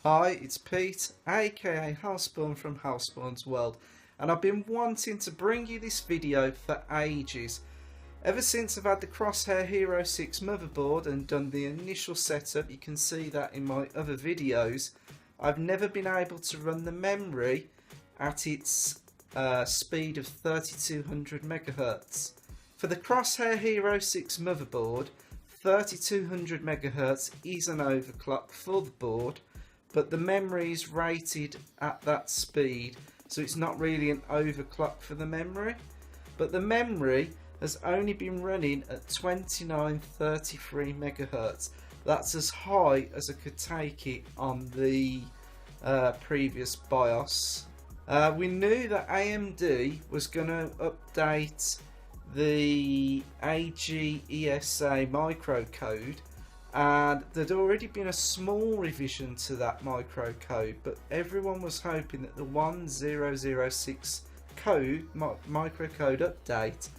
Hi, it's Pete, aka Houseborn from Houseborn's World, and I've been wanting to bring you this video for ages. Ever since I've had the Crosshair Hero 6 motherboard and done the initial setup, you can see that in my other videos, I've never been able to run the memory at its speed of 3200 MHz. For the Crosshair Hero 6 motherboard, 3200 MHz is an overclock for the board, but the memory is rated at that speed, so it's not really an overclock for the memory. But the memory has only been running at 2933 MHz. That's as high as I could take it on the previous BIOS. We knew that AMD was going to update the AGESA microcode, and there'd already been a small revision to that microcode, but everyone was hoping that the 1006 code microcode update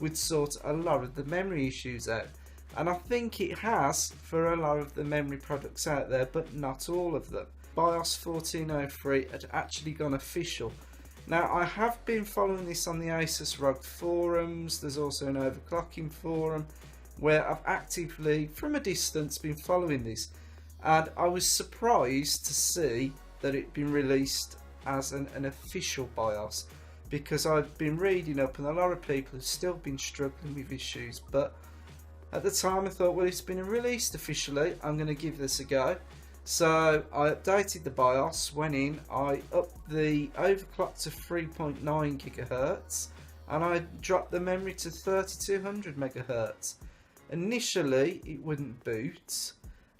would sort a lot of the memory issues out, and I think it has for a lot of the memory products out there, but not all of them. BIOS 1403 had actually gone official. Now, I have been following this on the Asus ROG forums. There's also an overclocking forum where I've actively, from a distance, been following this, and I was surprised to see that it'd been released as an official BIOS, because I've been reading up and a lot of people have still been struggling with issues. But at the time I thought, well, it's been released officially, I'm going to give this a go. So I updated the BIOS, went in, I upped the overclock to 3.9 GHz, and I dropped the memory to 3200 MHz. Initially it wouldn't boot,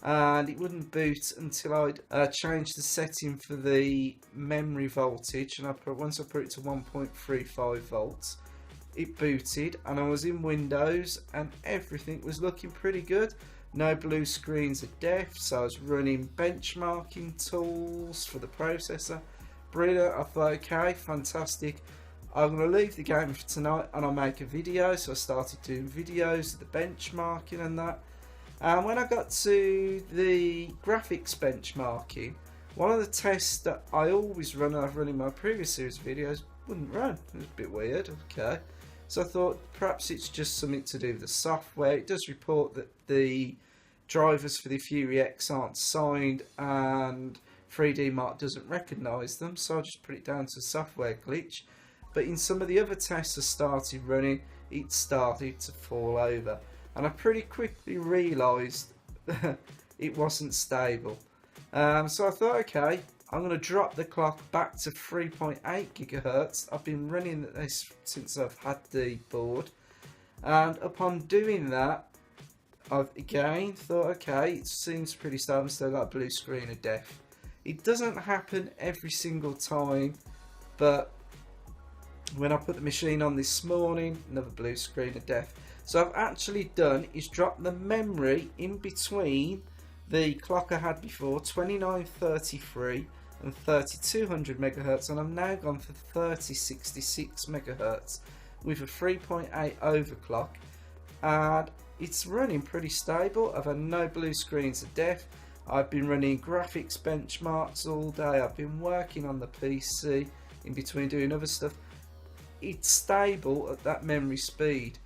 and it wouldn't boot until I'd changed the setting for the memory voltage, and once I put it to 1.35 volts, it booted, and I was in Windows and everything was looking pretty good. No blue screens of death, so I was running benchmarking tools for the processor. Brilliant. I thought, okay, fantastic, I'm going to leave the game for tonight and I'll make a video. So I started doing videos of the benchmarking and that. And when I got to the graphics benchmarking, one of the tests that I always run, and I've run in my previous series of videos, wouldn't run. It was a bit weird. Okay, so I thought perhaps it's just something to do with the software. It does report that the drivers for the Fury X aren't signed and 3D Mark doesn't recognise them, so I just put it down to a software glitch. But in some of the other tests I started running, it started to fall over, and I pretty quickly realised it wasn't stable. So I thought, okay, I'm going to drop the clock back to 3.8 GHz. I've been running this since I've had the board, and upon doing that, I've again thought, okay, it seems pretty stable. Still got a blue screen of death. It doesn't happen every single time, but when I put the machine on this morning, another blue screen of death. So I've actually done is drop the memory in between the clock I had before, 2933 and 3200 MHz, and I've now gone for 3066 MHz with a 3.8 overclock, and it's running pretty stable. I've had no blue screens of death. I've been running graphics benchmarks all day. I've been working on the PC in between doing other stuff. It's stable at that memory speed.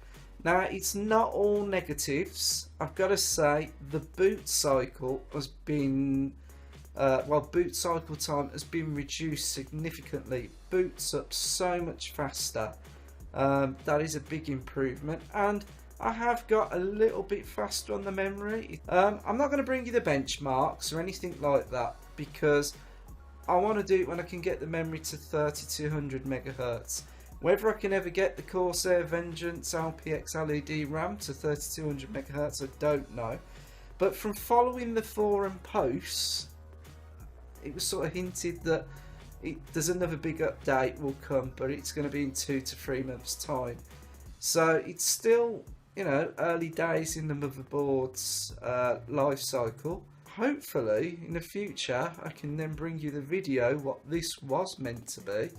Now, it's not all negatives. I've got to say the boot cycle has been boot cycle time has been reduced significantly. Boots up so much faster. That is a big improvement, and I have got a little bit faster on the memory. I'm not going to bring you the benchmarks or anything like that, because I want to do it when I can get the memory to 3200 MHz. Whether I can ever get the Corsair Vengeance LPX LED RAM to 3200 MHz, I don't know. But from following the forum posts, it was sort of hinted that there's another big update will come, but it's going to be in 2 to 3 months' time. So it's still, you know, early days in the motherboard's life cycle. Hopefully, in the future, I can then bring you the video what this was meant to be,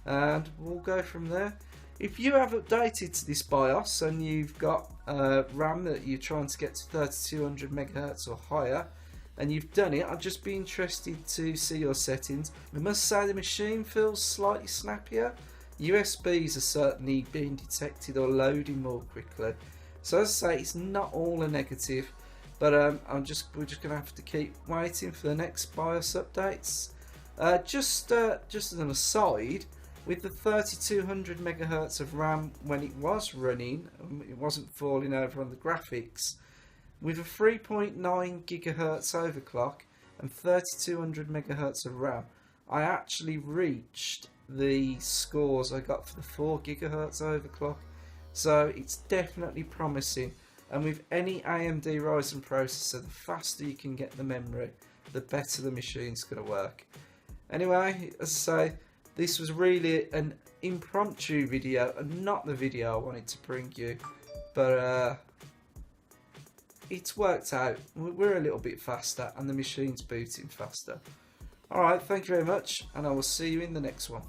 and we'll go from there. If you have updated to this BIOS and you've got RAM that you're trying to get to 3200 MHz or higher, and you've done it, I'd just be interested to see your settings. I must say the machine feels slightly snappier. USBs are certainly being detected or loading more quickly. So as I say, it's not all a negative, but we're just going to have to keep waiting for the next BIOS updates. Just as an aside, with the 3200 megahertz of RAM when it was running, it wasn't falling over on the graphics. With a 3.9 gigahertz overclock and 3200 megahertz of RAM, I actually reached the scores I got for the 4 gigahertz overclock. So it's definitely promising. And with any AMD Ryzen processor, the faster you can get the memory, the better the machine's going to work. Anyway, as I say, this was really an impromptu video and not the video I wanted to bring you. But it's worked out. We're a little bit faster and the machine's booting faster. Alright, thank you very much, and I will see you in the next one.